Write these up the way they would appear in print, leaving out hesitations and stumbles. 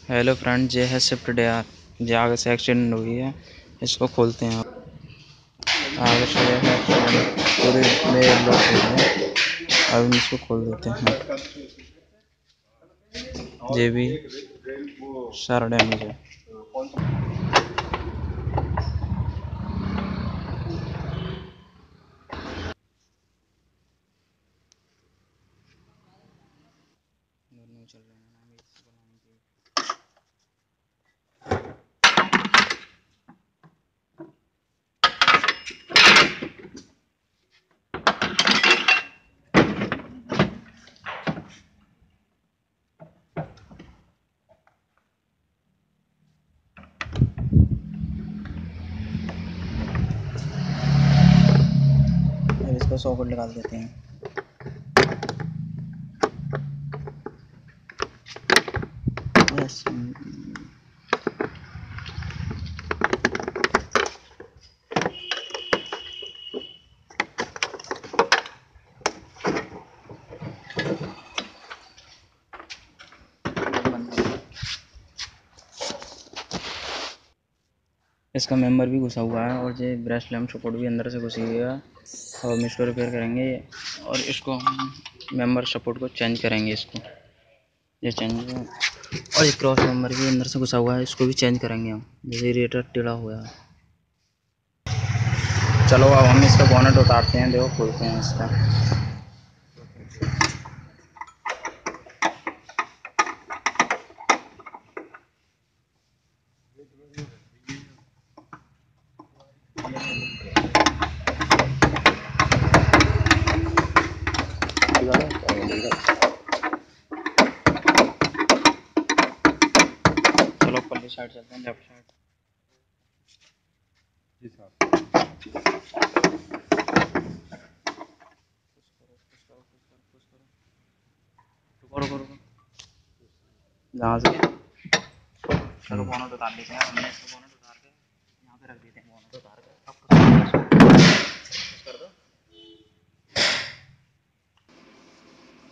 Hello friend, ये है shift dear. ये आगे से एक्सीडेंट हुई है। इसको खोलते हैं। आगे से ये है एक्सीडेंट, पूरी में लॉक हुई है। अब हम इसको खोल देते हैं। ये भी सारा डैमेज है। दोनों चल रहे हैं ना, इसको बनाएंगे। अब इसको सॉकेट निकाल देते हैं। बस इसका मेंबर भी घुसा हुआ है और ये ब्रेस्ट लैम्प सपोर्ट भी अंदर से घुसी हुई है। और हम इसको रिपेयर करेंगे और इसको हम मेंबर सपोर्ट को चेंज करेंगे। इसको ये चेंज है। और ये क्रॉस मेंबर भी अंदर से घुसा हुआ है, इसको भी चेंज करेंगे हम। जैसे रेडिएटर टेढ़ा हुआ है। चलो अब हम इसका बोनट उतारते हैं। देखो खोलते हैं इसका। चलो पल्ली साइड चलते हैं, लेफ्ट साइड। जी साहब। रुको रुको रुको, जहाँ से चलो बोनट उतार लेते हैं। हमने इसको बोनट उतार के यहाँ पे रख देते हैं। बोनट उतार के अब कर दो।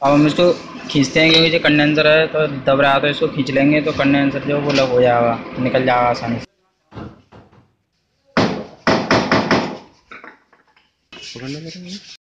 अब हम इसको खींचते हैं, क्योंकि जो कंडेंसर है तो दब रहा है, तो इसको खींच लेंगे तो कंडेंसर जो वो लग हो जाएगा, निकल जाएगा आसानी से। पकड़ने लगे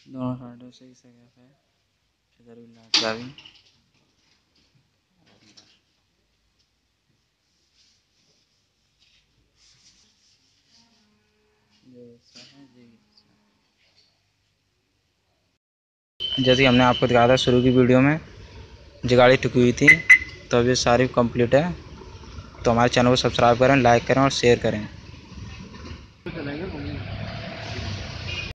दोनों साइडों से इसे क्या है इधर भी लाइट चाबी जैसे कि हमने आपको दिखाया था शुरू की वीडियो में जो गाड़ी ठुकी हुई थी, तो अब ये सारी कंप्लीट है। तो हमारे चैनल को सब्सक्राइब करें, लाइक करें और शेयर करें।